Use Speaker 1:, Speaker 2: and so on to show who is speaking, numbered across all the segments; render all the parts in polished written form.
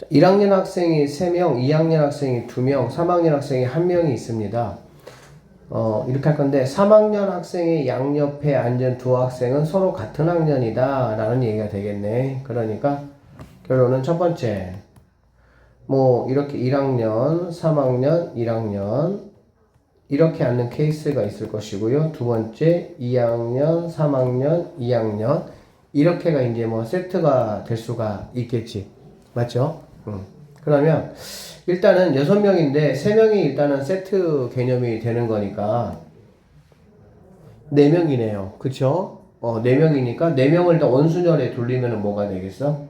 Speaker 1: 1학년 학생이 3명, 2학년 학생이 2명, 3학년 학생이 1명이 있습니다. 이렇게 할 건데 3학년 학생의 양옆에 앉은 두 학생은 서로 같은 학년이다 라는 얘기가 되겠네. 그러니까 결론은 첫 번째, 뭐 이렇게 1학년, 3학년, 1학년 이렇게 앉는 케이스가 있을 것이고요. 두 번째, 2학년, 3학년, 2학년 이렇게가 이제 뭐 세트가 될 수가 있겠지. 맞죠? 그러면 일단은 6명인데 3명이 일단은 세트 개념이 되는 거니까 4명이네요. 그쵸? 4명이니까 4명을 일단 원순열에 돌리면 뭐가 되겠어?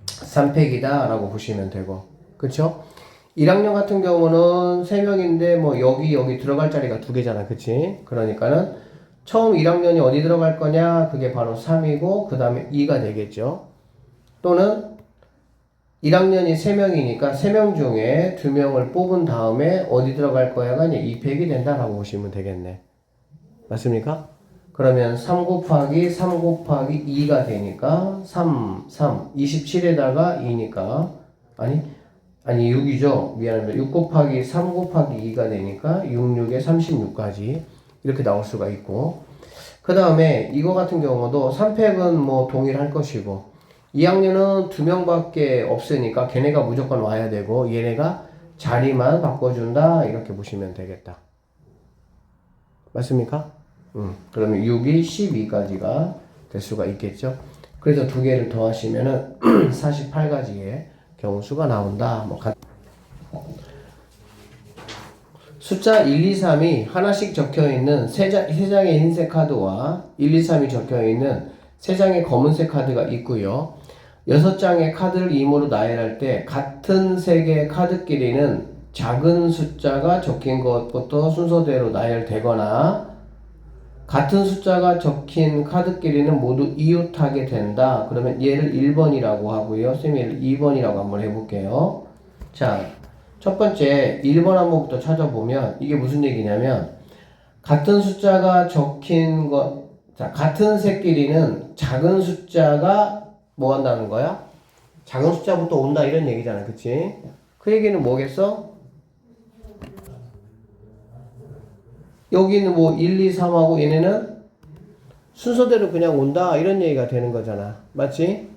Speaker 1: 3팩이다 라고 보시면 되고, 그쵸? 1학년 같은 경우는 3명인데 뭐 여기 들어갈 자리가 2개잖아. 그치? 그러니까는 처음 1학년이 어디 들어갈 거냐? 그게 바로 3이고 그 다음에 2가 되겠죠. 또는 1학년이 3명이니까 3명 중에 2명을 뽑은 다음에 어디 들어갈 거야가 이제 2팩이 된다라고 보시면 되겠네. 맞습니까? 그러면 3 곱하기 3 곱하기 2가 되니까 3, 27에다가 2니까 아니 6이죠. 미안합니다. 6 곱하기 3 곱하기 2가 되니까 6, 6에 36까지 이렇게 나올 수가 있고, 그 다음에 이거 같은 경우도 3팩은 뭐 동일할 것이고 2학년은 2명밖에 없으니까 걔네가 무조건 와야 되고 얘네가 자리만 바꿔준다 이렇게 보시면 되겠다. 맞습니까? 그러면 6이 12까지가 될 수가 있겠죠. 그래서 두 개를 더하시면은 48가지의 경우수가 나온다. 숫자 1, 2, 3이 하나씩 적혀있는 세 장의 흰색 카드와 1, 2, 3이 적혀있는 세 장의 검은색 카드가 있고요. 6장의 카드를 임으로 나열할 때 같은 색의 카드끼리는 작은 숫자가 적힌 것부터 순서대로 나열되거나 같은 숫자가 적힌 카드끼리는 모두 이웃하게 된다. 그러면 얘를 1번이라고 하고요. 쌤이 얘를 2번이라고 한번 해볼게요. 자, 첫 번째 1번 한번부터 찾아보면 이게 무슨 얘기냐면 같은 숫자가 적힌 것, 자, 같은 색끼리는 작은 숫자가 뭐 한다는 거야? 작은 숫자부터 온다 이런 얘기잖아. 그치? 그 얘기는 뭐겠어? 여기는 뭐 1, 2, 3하고 얘네는 순서대로 그냥 온다 이런 얘기가 되는 거잖아. 맞지?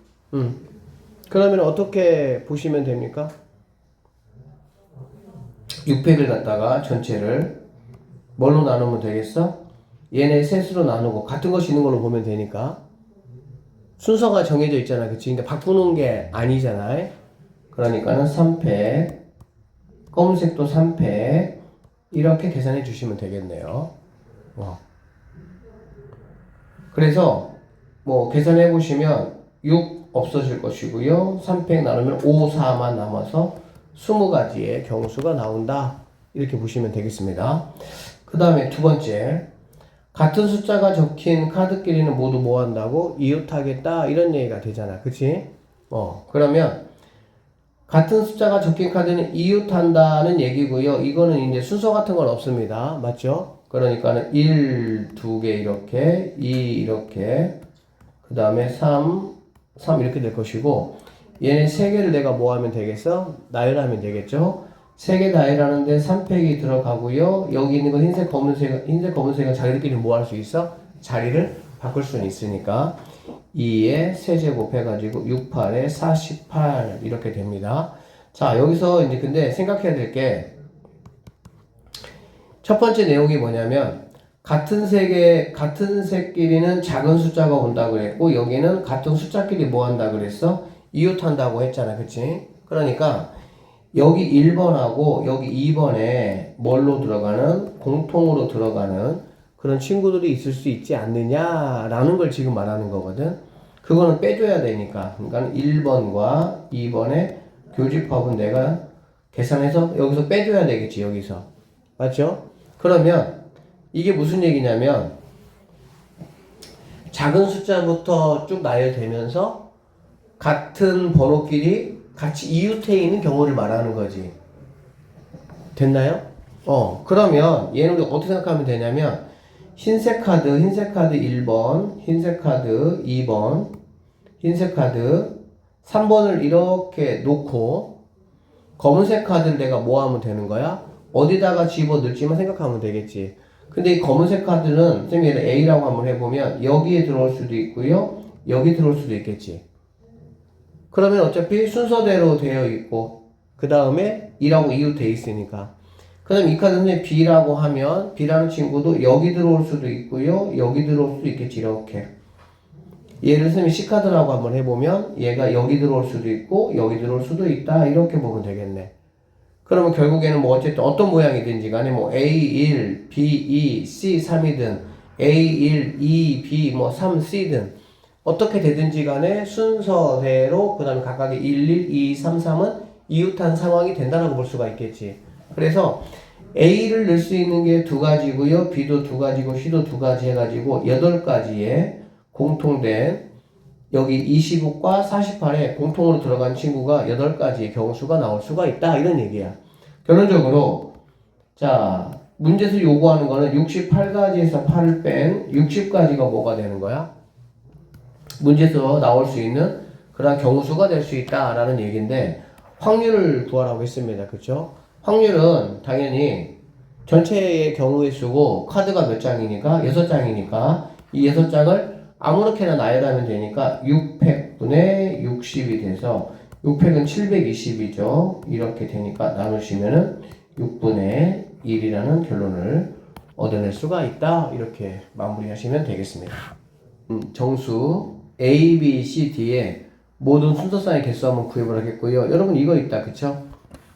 Speaker 1: 그러면 어떻게 보시면 됩니까? 6팩을 갖다가 전체를 뭘로 나누면 되겠어? 얘네 셋으로 나누고 같은 것이 있는 걸로 보면 되니까 순서가 정해져 있잖아. 그치? 근데 바꾸는 게 아니잖아. 그러니까는 3팩, 검은색도 3팩 이렇게 계산해 주시면 되겠네요. 그래서 뭐 계산해 보시면 6 없어질 것이고요. 3팩 나누면 5, 4만 남아서 20가지의 경우수가 나온다. 이렇게 보시면 되겠습니다. 그 다음에 두 번째, 같은 숫자가 적힌 카드끼리는 모두 뭐 한다고? 이웃하겠다 이런 얘기가 되잖아. 그치? 그러면 같은 숫자가 적힌 카드는 이웃한다는 얘기고요. 이거는 이제 순서 같은 건 없습니다. 맞죠? 그러니까는 1, 2개 이렇게, 2 이렇게, 그 다음에 3 이렇게 될 것이고, 얘네 3개를 내가 뭐 하면 되겠어? 나열하면 되겠죠? 3개 나열하는데 3팩이 들어가고요. 여기 있는 거 흰색, 검은색은 자기들끼리 뭐 할 수 있어? 자리를 바꿀 수는 있으니까 2에 세제곱 해가지고 6, 8에 48 이렇게 됩니다. 자, 여기서 이제 근데 생각해야 될 게 첫 번째 내용이 뭐냐면 같은 색끼리는 작은 숫자가 온다 그랬고 여기는 같은 숫자끼리 뭐 한다 그랬어? 이웃한다고 했잖아. 그치? 그러니까 여기 1번하고 여기 2번에 뭘로 들어가는? 공통으로 들어가는 그런 친구들이 있을 수 있지 않느냐라는 걸 지금 말하는 거거든. 그거는 빼줘야 되니까. 그러니까 1번과 2번의 교집합은 내가 계산해서 여기서 빼줘야 되겠지. 여기서. 맞죠? 그러면 이게 무슨 얘기냐면 작은 숫자부터 쭉 나열되면서 같은 번호끼리 같이 이웃해 있는 경우를 말하는 거지. 됐나요? 그러면 얘는 우리 어떻게 생각하면 되냐면 흰색 카드 1번, 흰색 카드 2번, 흰색 카드 3번을 이렇게 놓고 검은색 카드를 내가 뭐 하면 되는 거야? 어디다가 집어넣을지만 생각하면 되겠지. 근데 이 검은색 카드는 선생님이 얘를 A라고 한번 해보면 여기에 들어올 수도 있고요. 여기 들어올 수도 있겠지. 그러면 어차피 순서대로 되어 있고 그 다음에 2라고 이웃 돼 있으니까 그 다음 이 카드는 B라고 하면 B라는 친구도 여기 들어올 수도 있고요. 여기 들어올 수도 있겠지. 이렇게 얘를 선생님이 C카드라고 한번 해보면 얘가 여기 들어올 수도 있고 여기 들어올 수도 있다. 이렇게 보면 되겠네. 그러면 결국에는 뭐 어쨌든 어떤 모양이든지 간에 뭐 A1, B2, C3이든 A1, 2, B 뭐 3, C든 어떻게 되든지 간에 순서대로 그 다음에 각각의 1, 1, 2, 3, 3은 이웃한 상황이 된다라고 볼 수가 있겠지. 그래서 A를 넣을 수 있는 게 두 가지고요. B도 두 가지고 C도 두 가지 해가지고 8가지의 공통된 여기 25과 48에 공통으로 들어간 친구가 8가지의 경우수가 나올 수가 있다. 이런 얘기야. 결론적으로 자 문제에서 요구하는 거는 68가지에서 8을 뺀 60가지가 뭐가 되는 거야? 문제에서 나올 수 있는 그런 경우수가 될 수 있다라는 얘기인데 확률을 구하라고 했습니다. 그렇죠? 확률은 당연히 전체의 경우의 수고 카드가 몇 장이니까 6장이니까 이 6장을 아무렇게나 나열하면 되니까 600분의 60이 돼서 600은 720이죠. 이렇게 되니까 나누시면은 6분의 1이라는 결론을 얻어낼 수가 있다. 이렇게 마무리하시면 되겠습니다. 정수 A, B, C, D의 모든 순서상의 개수 한번 구해보라 하겠고요. 여러분 이거 있다. 그쵸?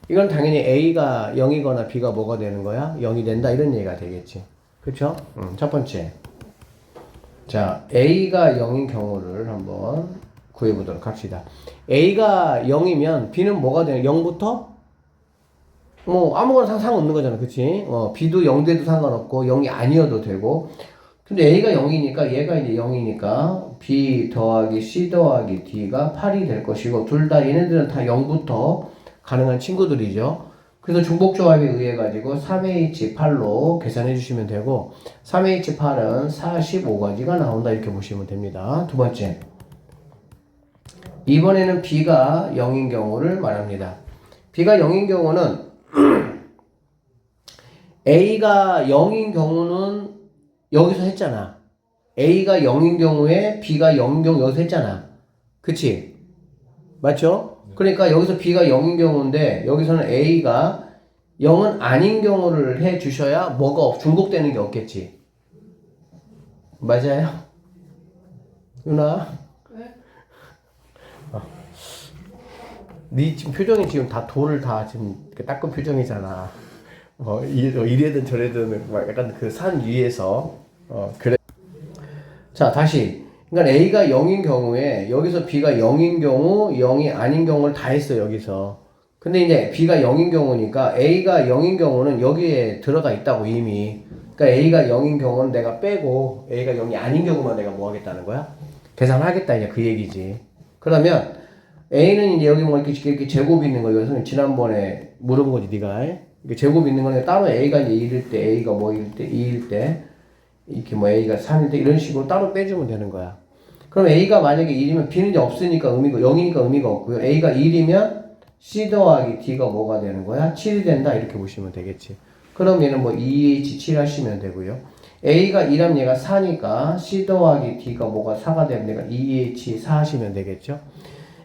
Speaker 1: 이건 당연히 A가 0이거나 B가 뭐가 되는 거야? 0이 된다. 이런 얘기가 되겠지. 그쵸? 첫 번째. 자, A가 0인 경우를 한번 구해보도록 합시다. A가 0이면 B는 뭐가 되는 0부터? 뭐 아무거나 상관없는 거잖아. 그치? B도 0 돼도 상관없고 0이 아니어도 되고 근데 A가 0이니까 얘가 이제 0이니까 B 더하기 C 더하기 D가 8이 될 것이고 둘 다 얘네들은 다 0부터 가능한 친구들이죠. 그래서 중복조합에 의해 가지고 3H8로 계산해 주시면 되고 3H8은 45가지가 나온다 이렇게 보시면 됩니다. 두 번째 이번에는 B가 0인 경우를 말합니다. B가 0인 경우는 A가 0인 경우는 여기서 했잖아. A가 0인 경우에 B가 0인 경우 여기서 했잖아. 그치? 맞죠? 그러니까 여기서 B가 0인 경우인데 여기서는 A가 0은 아닌 경우를 해 주셔야 뭐가 중복되는 게 없겠지. 맞아요? 유나? 네? 네 지금 표정이 지금 다 돌을 다 지금 닦은 표정이잖아. 이래든 저래든 막 약간 그 산 위에서 그래. 자 다시. 그러니까 A가 0인 경우에 여기서 B가 0인 경우 0이 아닌 경우를 다 했어 여기서. 근데 이제 B가 0인 경우니까 A가 0인 경우는 여기에 들어가 있다고 이미. 그러니까 A가 0인 경우는 내가 빼고 A가 0이 아닌 경우만 내가 뭐 하겠다는 거야? 계산하겠다 이제 그 얘기지. 그러면 A는 이제 여기 뭐 이렇게 제곱이 있는 거예요. 그래서 지난번에 물어본 거지 네가. 이렇게 제곱이 있는 거는 따로 A가 이제 1일 때 A가 뭐일 때 2일 때 이렇게 뭐 A가 3일 때 이런 식으로 따로 빼주면 되는 거야. 그럼 A가 만약에 1이면 B는 이제 없으니까 의미가 0이니까 의미가 없고요. A가 1이면 C 더하기 D가 뭐가 되는 거야? 7이 된다 이렇게 보시면 되겠지. 그럼 얘는 뭐 2H7 하시면 되고요. A가 2라면 얘가 4니까 C 더하기 D가 뭐가 4가 되면 얘가 2H4 하시면 되겠죠.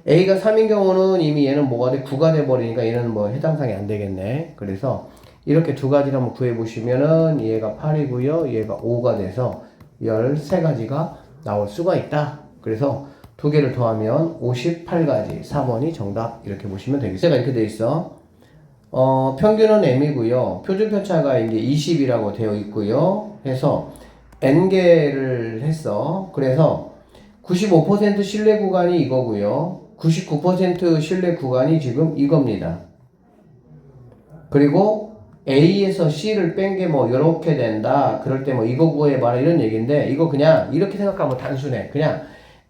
Speaker 1: A가 3인 경우는 이미 얘는 뭐가 돼? 9가 돼버리니까 얘는 뭐 해당상이 안 되겠네. 그래서 이렇게 두 가지를 한번 구해보시면은 얘가 8이고요. 얘가 5가 돼서 13가지가 나올 수가 있다. 그래서 두 개를 더하면 58가지. 4번이 정답 이렇게 보시면 되겠어요. 이렇게 돼 있어. 평균은 M이고요. 표준 편차가 이제 20이라고 되어 있고요. 해서 N개를 했어. 그래서 95% 신뢰 구간이 이거고요. 99% 신뢰 구간이 지금 이겁니다. 그리고 A에서 C를 뺀 게 뭐 이렇게 된다. 그럴 때 뭐 이거 구해봐라 이런 얘기인데 이거 그냥 이렇게 생각하면 단순해. 그냥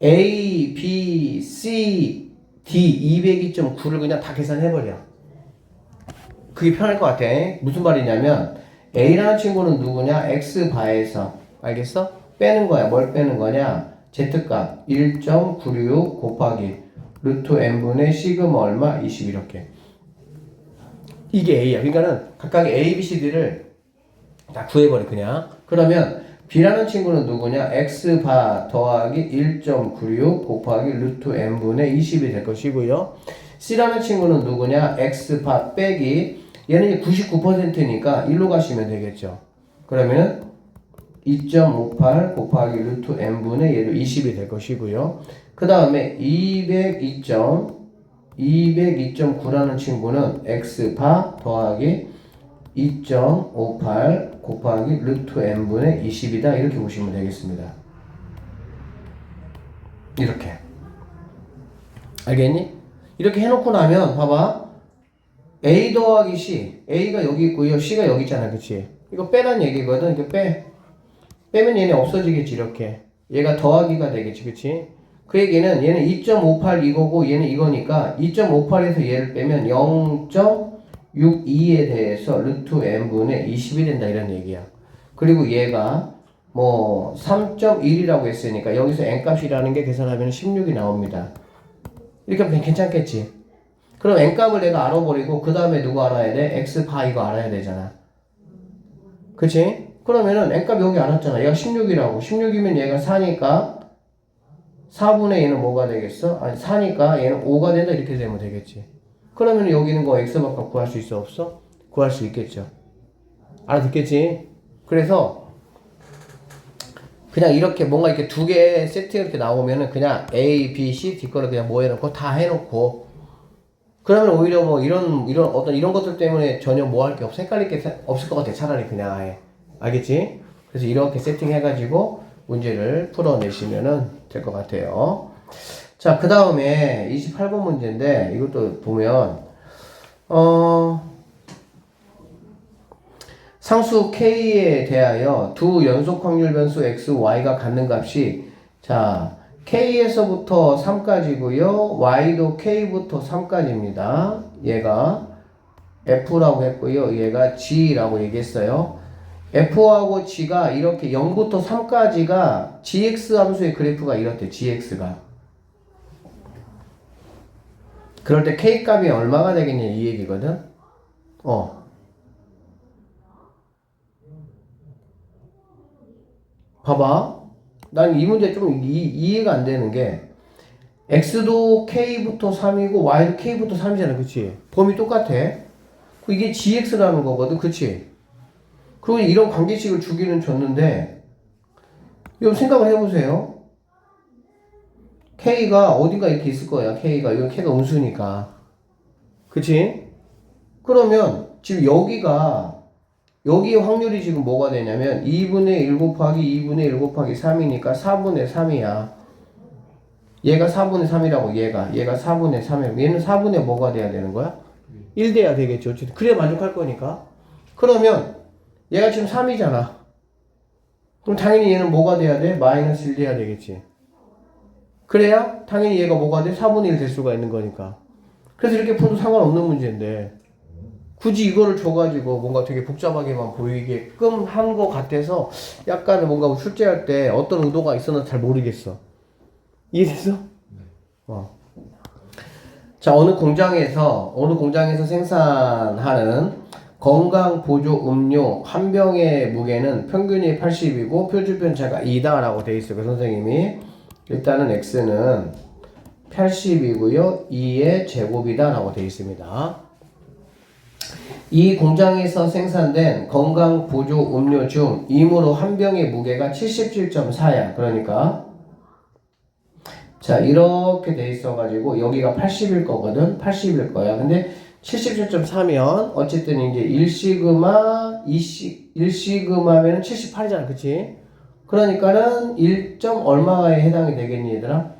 Speaker 1: A, B, C, D 202.9를 그냥 다 계산해버려. 그게 편할 것 같아. 무슨 말이냐면 A라는 친구는 누구냐? X바에서 알겠어? 빼는 거야. 뭘 빼는 거냐? Z값 1.96 곱하기 루트 n분의 시그마 얼마? 20 이렇게. 이게 A야. 그러니까는 각각의 A, B, C, D를 다 구해버려 그냥. 그러면 B라는 친구는 누구냐? X바 더하기 1.96 곱하기 루트 n분의 20이 될 것이고요. C라는 친구는 누구냐? X바 빼기 얘는 이제 99%니까 1로 가시면 되겠죠. 그러면은 2.58 곱하기 루트 n분의 얘도 20이 될 것이고요. 그 다음에 202.9라는 친구는 x바 더하기 2.58 곱하기 루트 n분의 20이다. 이렇게 보시면 되겠습니다. 이렇게. 알겠니? 이렇게 해놓고 나면 봐봐. a 더하기 c. a가 여기 있고요. c가 여기 있잖아. 그치? 이거 빼란 얘기거든. 이거 빼면 얘네 없어지겠지. 이렇게. 얘가 더하기가 되겠지. 그치? 그 얘기는 얘는 2.58 이거고 얘는 이거니까 2.58에서 얘를 빼면 0.62에 대해서 루트 n분의 20이 된다. 이런 얘기야. 그리고 얘가 뭐 3.1이라고 했으니까 여기서 n값이라는 게 계산하면 16이 나옵니다. 이렇게 하면 괜찮겠지? 그럼 n값을 내가 알아버리고 그 다음에 누구 알아야 돼? x바 이거 알아야 되잖아. 그치? 그러면은 n값 여기 알았잖아. 얘가 16이라고. 16이면 얘가 4니까 4분의 얘는 뭐가 되겠어? 아니 4니까 얘는 5가 된다. 이렇게 되면 되겠지. 그러면 여기 있는 거 x값 구할 수 있어? 없어? 구할 수 있겠죠. 알아듣겠지? 그래서 그냥 이렇게 뭔가 이렇게 두 개 세트 이렇게 나오면은 그냥 A, B, C, D 거를 그냥 뭐 해놓고 다 해놓고 그러면 오히려 뭐 이런 것들 때문에 전혀 뭐 할 게 없어. 헷갈릴 게 없을 것 같아. 차라리 그냥 아예. 알겠지? 그래서 이렇게 세팅해가지고 문제를 풀어내시면은 될 것 같아요. 자, 그 다음에 28번 문제인데 이것도 보면 상수 K에 대하여 두 연속 확률 변수 X, Y가 갖는 값이 자 K에서부터 3까지고요. Y도 K부터 3까지입니다. 얘가 F라고 했고요. 얘가 G라고 얘기했어요. F하고 G가 이렇게 0부터 3까지가 GX 함수의 그래프가 이렇대. GX가. 그럴 때 K 값이 얼마가 되겠냐 이 얘기거든. 봐봐. 난 이 문제 좀 이해가 안 되는 게 X도 K부터 3이고 Y도 K부터 3이잖아. 그치? 범위 똑같아. 이게 GX라는 거거든. 그치? 그리고 이런 관계식을 주기는 줬는데 여러분 생각을 해보세요. K가 어딘가 이렇게 있을 거야. 이건 K가 음수니까. 그치? 그러면 지금 여기의 확률이 지금 뭐가 되냐면 2분의 1 곱하기 2분의 1 곱하기 3이니까 4분의 3이야. 얘가 4분의 3이라고 얘가 4분의 3이야. 얘는 4분의 뭐가 돼야 되는 거야? 1 돼야 되겠죠. 그래야 만족할 거니까. 그러면 얘가 지금 3이잖아. 그럼 당연히 얘는 뭐가 돼야 돼? 마이너스 1 돼야 되겠지. 그래야 당연히 얘가 뭐가 돼? 4분의 1 될 수가 있는 거니까. 그래서 이렇게 풀어도 상관없는 문제인데 굳이 이거를 줘가지고 뭔가 되게 복잡하게만 보이게끔 한 것 같아서 약간 뭔가 출제할 때 어떤 의도가 있었는지 잘 모르겠어. 이해됐어? 자, 어느 공장에서 생산하는 건강보조 음료 한 병의 무게는 평균이 80이고 표준편차가 2다 라고 돼 있어요. 선생님이 일단은 X는 80이고요 2의 제곱이다 라고 돼 있습니다. 이 공장에서 생산된 건강보조 음료 중 임으로 한 병의 무게가 77.4야. 그러니까 자 이렇게 돼 있어가지고 여기가 80일 거거든. 80일 거야. 근데 77.4면 어쨌든 이제 1시그마 1시그마면 78이잖아. 그치? 그러니까는 1. 얼마에 해당이 되겠니 얘들아?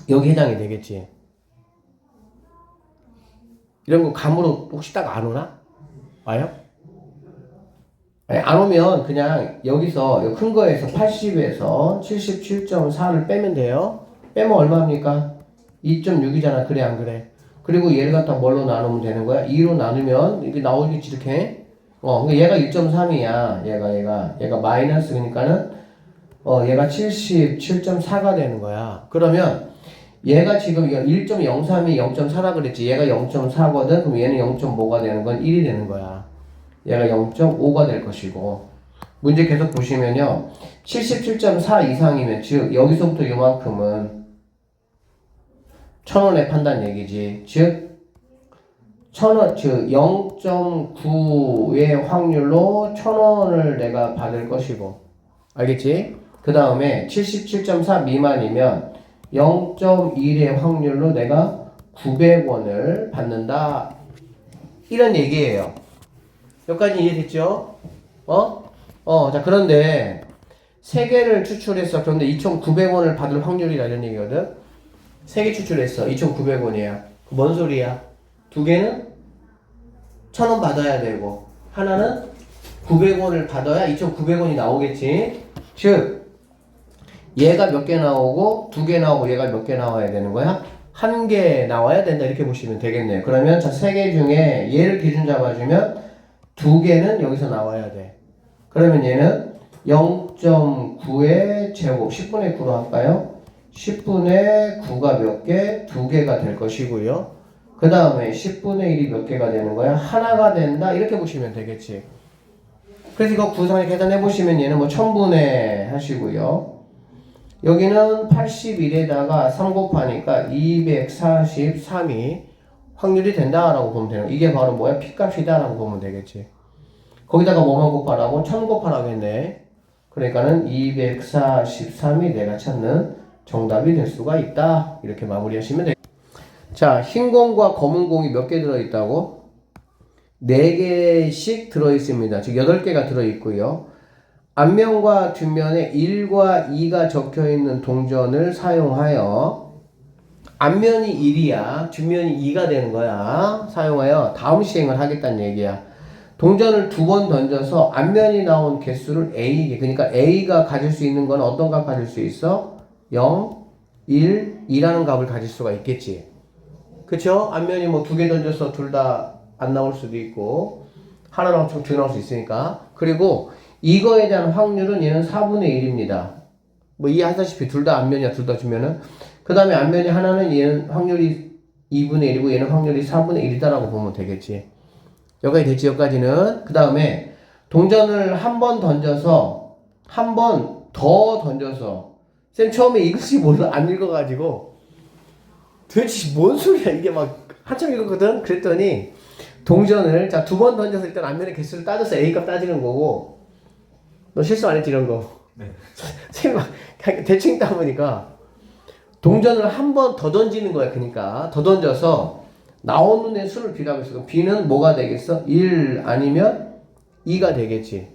Speaker 1: 여기 해당이 되겠지. 이런 거 감으로 혹시 딱 안 오나? 와요? 아니, 안 오면 그냥 여기서 큰 거에서 80에서 77.4를 빼면 돼요. 빼면 얼마입니까? 2.6이잖아. 그래 안 그래? 그리고 얘를 갖다 뭘로 나누면 되는 거야? 2로 나누면 이렇게 나오겠지 이렇게. 그러니까 얘가 1.3이야. 얘가 마이너스 그러니까는 얘가 77.4가 되는 거야. 그러면 얘가 지금 1.03이 0.4라 그랬지. 얘가 0.4거든. 그럼 얘는 0.5가 되는 건 1이 되는 거야. 얘가 0.5가 될 것이고. 문제 계속 보시면요. 77.4 이상이면, 즉, 여기서부터 이만큼은 1,000원에 판단 얘기지. 즉, 1,000원, 즉, 0.9의 확률로 1,000원을 내가 받을 것이고. 알겠지? 그 다음에 77.4 미만이면 0.1의 확률로 내가 900원을 받는다. 이런 얘기예요. 여기까지 이해됐죠? 자, 그런데 3개를 추출했어. 그런데 2,900원을 받을 확률이라 이런 얘기거든? 3개 추출했어. 2,900원이야. 뭔 소리야? 2개는 1,000원 받아야 되고, 하나는 900원을 받아야 2,900원이 나오겠지? 즉, 얘가 몇 개 나오고, 2개 나오고, 얘가 몇 개 나와야 되는 거야? 1개 나와야 된다. 이렇게 보시면 되겠네요. 그러면 자, 3개 중에 얘를 기준 잡아주면 2개는 여기서 나와야 돼. 그러면 얘는 0.9의 제곱, 10분의 9로 할까요? 10분의 9가 몇 개? 2개가 될 것이고요. 그 다음에 10분의 1이 몇 개가 되는 거야? 하나가 된다. 이렇게 보시면 되겠지. 그래서 이거 구성에 계산해 보시면 얘는 뭐 1000분의 하시고요. 여기는 81에다가 3 곱하니까 243이 확률이 된다라고 보면 되는 거야. 이게 바로 뭐야? P값이다라고 보면 되겠지. 거기다가 뭐만 곱하라고? 1000 곱하라고 했네. 그러니까는 243이 내가 찾는 정답이 될 수가 있다. 이렇게 마무리하시면 돼요. 자, 흰 공과 검은 공이 몇 개 들어있다고? 4개씩 들어있습니다. 즉 8개가 들어있고요. 앞면과 뒷면에 1과 2가 적혀있는 동전을 사용하여 앞면이 1이야. 뒷면이 2가 되는 거야. 사용하여 다음 시행을 하겠다는 얘기야. 동전을 2번 던져서 앞면이 나온 개수를 A, 그러니까 A가 가질 수 있는 건 어떤 값 가질 수 있어? 0, 1, 2라는 값을 가질 수가 있겠지. 그쵸? 앞면이 뭐 2개 던져서 둘 다 안 나올 수도 있고 하나 나오면 2개 나올 수 있으니까. 그리고 이거에 대한 확률은 얘는 4분의 1입니다. 뭐 이해하다시피 둘 다 앞면이야. 둘 다 주면은. 그 다음에 앞면이 하나는 얘는 확률이 2분의 1이고 얘는 확률이 4분의 1이다라고 보면 되겠지. 여기까지 됐지. 여기까지는. 그 다음에 동전을 한 번 던져서 한 번 더 던져서 쌤 처음에 이것이 몰라 안 읽어가지고 도대체 뭔 소리야 이게 막 한참 읽었거든. 그랬더니 동전을 자 2번 던져서 일단 앞면의 개수를 따져서 A값 따지는 거고. 너 실수 안 했지 이런 거?
Speaker 2: 네.
Speaker 1: 쌤 막 대충 읽다 보니까 동전을 한 번 더 던지는 거야. 그러니까 더 던져서 나오는 애 수를 B라고 했어. 그럼 B는 뭐가 되겠어? 1 아니면 2가 되겠지.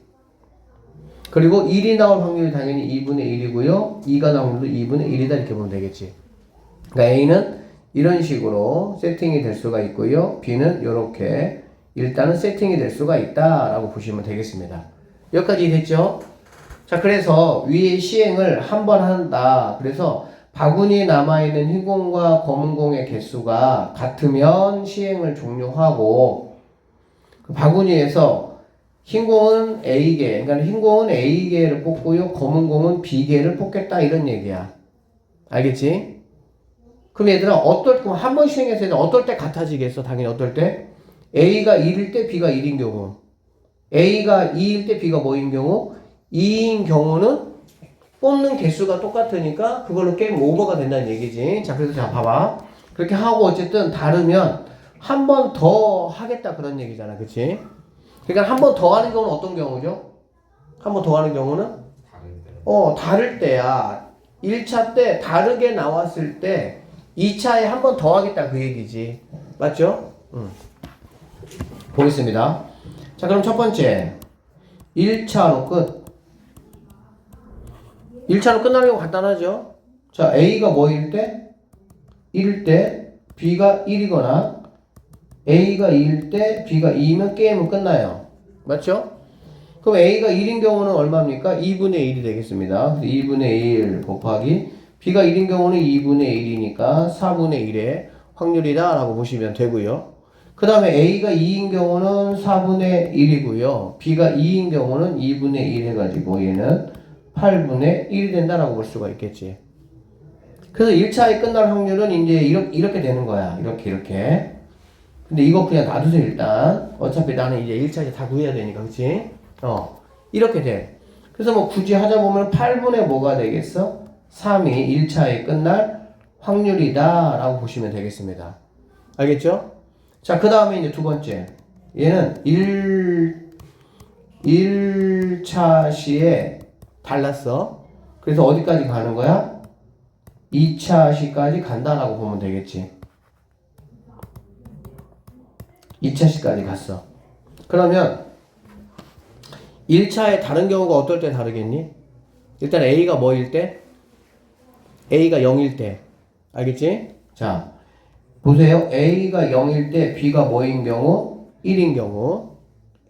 Speaker 1: 그리고 1이 나올 확률이 당연히 2분의 1이고요. 2가 나올 확률도 2분의 1이다 이렇게 보면 되겠지. 그러니까 A는 이런 식으로 세팅이 될 수가 있고요. B는 이렇게 일단은 세팅이 될 수가 있다라고 보시면 되겠습니다. 여기까지 됐죠? 자, 그래서 위의 시행을 한 번 한다. 그래서 바구니에 남아있는 흰 공과 검은 공의 개수가 같으면 시행을 종료하고 그 바구니에서 흰 공은 A개, 그러니까 흰 공은 A개를 뽑고요. 검은 공은 B개를 뽑겠다 이런 얘기야. 알겠지? 그럼 얘들아 그럼 한 번 시행해서 얘들 어떨 때 같아지겠어? 당연히 어떨 때? A가 1일 때 B가 1인 경우. A가 2일 때 B가 뭐인 경우? 2인 경우는 뽑는 개수가 똑같으니까 그걸로 게임 오버가 된다는 얘기지. 자, 그래서 자, 봐봐. 그렇게 하고 어쨌든 다르면 한 번 더 하겠다 그런 얘기잖아. 그치? 그러니까 한 번 더 하는 경우는 어떤 경우죠? 한 번 더 하는 경우는? 다를 때야. 1차 때 다르게 나왔을 때 2차에 한 번 더 하겠다 그 얘기지. 맞죠? 보겠습니다. 자, 그럼 첫 번째 1차로 끝. 1차로 끝나는 거 간단하죠? 자, A가 뭐일 때? 1일 때 B가 1이거나 A가 2일 때 B가 2면 게임은 끝나요. 맞죠? 그럼 A가 1인 경우는 얼마입니까? 2분의 1이 되겠습니다. 2분의 1 곱하기 B가 1인 경우는 2분의 1이니까 4분의 1의 확률이다 라고 보시면 되고요. 그 다음에 A가 2인 경우는 4분의 1이고요. B가 2인 경우는 2분의 1 해가지고 얘는 8분의 1이 된다라고 볼 수가 있겠지. 그래서 1차에 끝날 확률은 이제 이렇게 되는 거야. 이렇게. 근데 이거 그냥 놔두세요, 일단. 어차피 나는 이제 1차 이제 다 구해야 되니까, 그치? 이렇게 돼. 그래서 뭐 굳이 하자 보면 8분의 뭐가 되겠어? 3이 1차에 끝날 확률이다. 라고 보시면 되겠습니다. 알겠죠? 자, 그 다음에 이제 두 번째. 얘는 1차 시에 달랐어. 그래서 어디까지 가는 거야? 2차 시까지 간다라고 보면 되겠지. 2차 시까지 갔어. 그러면 1차에 다른 경우가 어떨 때 다르겠니? 일단 A가 뭐일 때? A가 0일 때. 알겠지? 자, 보세요. A가 0일 때 B가 뭐인 경우? 1인 경우.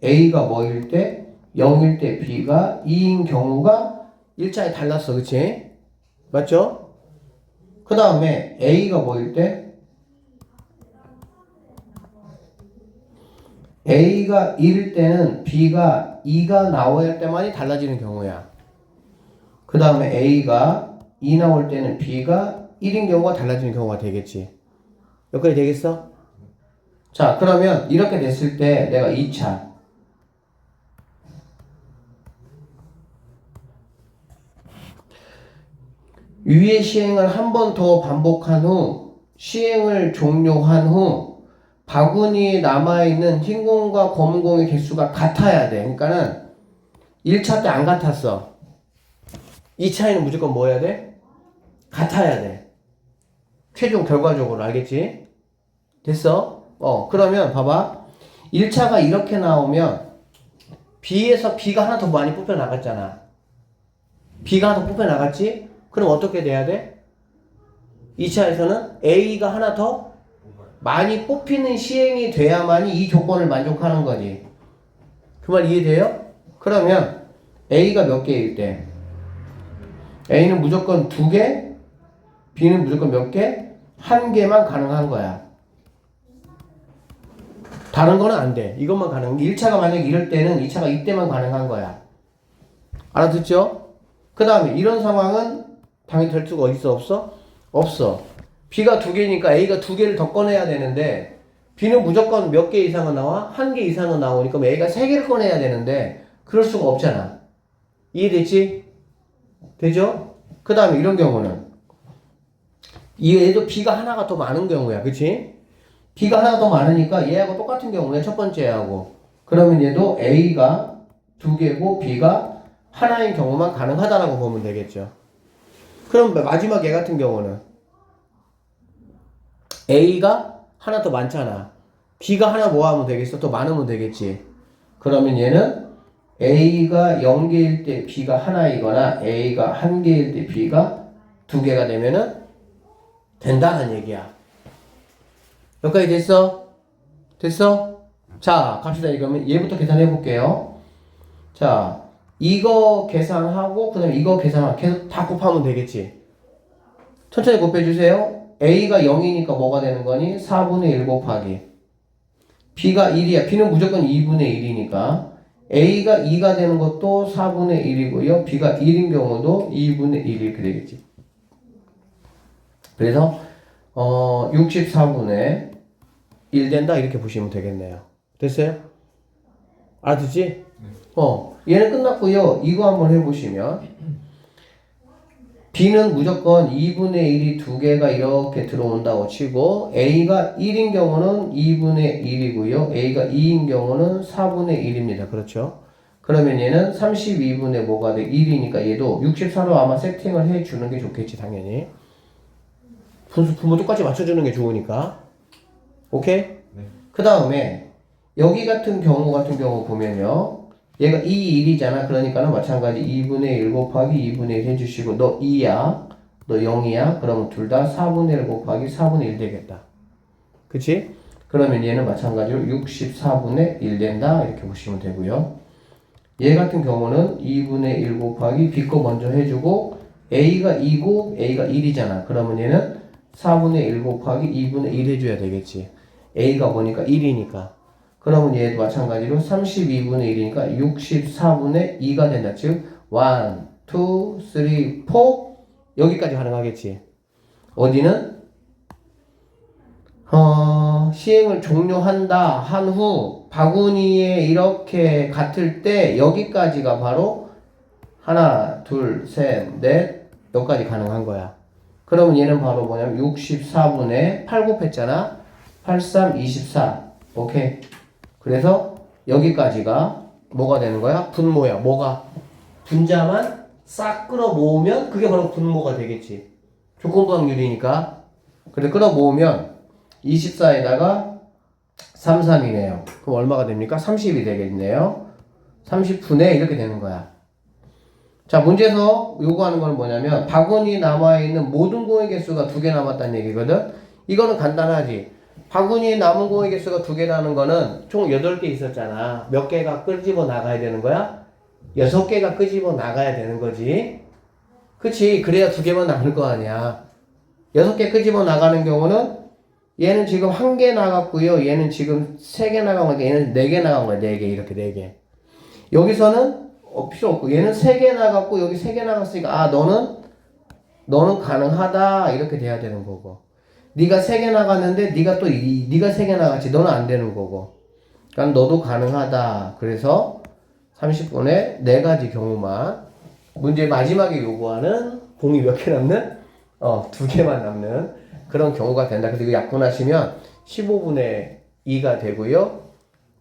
Speaker 1: A가 뭐일 때? 0일 때 B가 2인 경우가 1차에 달랐어. 그치? 맞죠? 그 다음에 A가 뭐일 때? A가 1일 때는 B가 2가 나와야 할 때만이 달라지는 경우야. 그 다음에 A가 2 나올 때는 B가 1인 경우가 달라지는 경우가 되겠지. 여기까지 되겠어? 자, 그러면 이렇게 됐을 때 내가 2차 위의 시행을 한 번 더 반복한 후 시행을 종료한 후 바구니에 남아있는 흰 공과 검은 공의 개수가 같아야 돼. 그러니까는 1차 때 안 같았어. 2차에는 무조건 뭐 해야 돼? 같아야 돼. 최종 결과적으로. 알겠지? 됐어? 그러면 봐봐. 1차가 이렇게 나오면 B에서 B가 하나 더 많이 뽑혀 나갔잖아. B가 하나 더 뽑혀 나갔지? 그럼 어떻게 돼야 돼? 2차에서는 A가 하나 더 많이 뽑히는 시행이 돼야만이 이 조건을 만족하는 거지. 그 말 이해돼요? 그러면 A가 몇 개일 때? A는 무조건 2개, B는 무조건 몇 개? 1개만 가능한 거야. 다른 거는 안 돼. 이것만 가능. 1차가 만약에 이럴 때는 2차가 이때만 가능한 거야. 알아듣죠? 그 다음에 이런 상황은 당연히 될 수가 있어 없어? 없어. B가 2개니까 A가 2개를 더 꺼내야 되는데 B는 무조건 몇 개 이상은 나와? 1개 이상은 나오니까 A가 3개를 꺼내야 되는데 그럴 수가 없잖아. 이해됐지? 되죠? 그 다음에 이런 경우는 얘도 B가 하나가 더 많은 경우야. 그치? B가 하나가 더 많으니까 얘하고 똑같은 경우에 첫 번째 하고 그러면 얘도 A가 2개고 B가 하나인 경우만 가능하다라고 보면 되겠죠. 그럼 마지막 얘 같은 경우는 A가 하나 더 많잖아. B가 하나 뭐 하면 되겠어? 더 많으면 되겠지. 그러면 얘는 A가 0개일 때 B가 하나이거나 A가 1개일 때 B가 2개가 되면은 된다는 얘기야. 여기까지 됐어? 됐어? 자, 갑시다. 그러면 얘부터 계산해 볼게요. 자, 이거 계산하고 그 다음에 이거 계산하고 계속 다 곱하면 되겠지. 천천히 곱해주세요. A가 0이니까 뭐가 되는 거니? 4분의 1 곱하기 B가 1이야. B는 무조건 2분의 1이니까 A가 2가 되는 것도 4분의 1이고요. B가 1인 경우도 2분의 1 이렇게 되겠지. 그래서 64분의 1 된다 이렇게 보시면 되겠네요. 됐어요? 알아듣지? 얘는 끝났고요. 이거 한번 해보시면 B는 무조건 2분의 1이 2개가 이렇게 들어온다고 치고 A가 1인 경우는 2분의 1이고요. A가 2인 경우는 4분의 1입니다. 그렇죠? 그러면 얘는 32분의 뭐가 돼? 1이니까 얘도 64로 아마 세팅을 해주는 게 좋겠지 당연히. 분모 똑같이 맞춰주는 게 좋으니까. 오케이? 네. 그 다음에 여기 같은 경우 보면요. 얘가 2, 1이잖아. 그러니까는 마찬가지 2분의 1 곱하기 2분의 1 해주시고 너 2야. 너 0이야. 그러면 둘 다 4분의 1 곱하기 4분의 1 되겠다. 그치? 그러면 얘는 마찬가지로 64분의 1 된다. 이렇게 보시면 되고요. 얘 같은 경우는 2분의 1 곱하기 B 거 먼저 해주고 A가 2고 A가 1이잖아. 그러면 얘는 4분의 1 곱하기 2분의 1 해줘야 되겠지. A가 뭐니까 1이니까. 그러면 얘도 마찬가지로 32분의 1이니까 64분의 2가 된다. 즉 1, 2, 3, 4 여기까지 가능하겠지. 어디는 시행을 종료한다 한 후 바구니에 이렇게 같을 때 여기까지가 바로 하나, 둘, 셋, 넷 여기까지 가능한 거야. 그러면 얘는 바로 뭐냐면 64분의 8 곱했잖아. 83, 24. 오케이. 그래서 여기까지가 뭐가 되는 거야? 분모야. 뭐가? 분자만 싹 끌어 모으면 그게 바로 분모가 되겠지. 조건부 확률이니까. 그래 끌어 모으면 24에다가 3, 3이네요. 그럼 얼마가 됩니까? 30이 되겠네요. 30분의 이렇게 되는 거야. 자, 문제에서 요구하는 건 뭐냐면 바구니 남아있는 모든 공의 개수가 2개 남았다는 얘기거든. 이거는 간단하지. 바구니에 남은 공의 개수가 2개라는 거는 총 8개 있었잖아. 몇 개가 끄집어 나가야 되는 거야? 6개가 끄집어 나가야 되는 거지. 그치? 그래야 2개만 남을 거 아니야. 6개 끄집어 나가는 경우는 얘는 지금 1개 나갔고요. 얘는 지금 3개 나간 거니까 얘는 4개 나간 거야. 4개 이렇게 4개. 여기서는 필요 없고 얘는 3개 나갔고 여기 3개 나갔으니까 너는 가능하다 이렇게 돼야 되는 거고. 네가 3개 나갔는데 네가 3개 나갔지. 너는 안 되는 거고. 그러니까 너도 가능하다. 그래서 30분에 4가지 경우만 문제 마지막에 요구하는 공이 몇 개 남는? 2개만 남는 그런 경우가 된다. 그래서 이거 약분하시면 15분의 2가 되고요.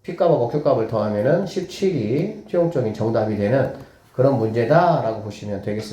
Speaker 1: P값하고 Q값을 더하면은 17이 최종적인 정답이 되는 그런 문제다라고 보시면 되겠습니다.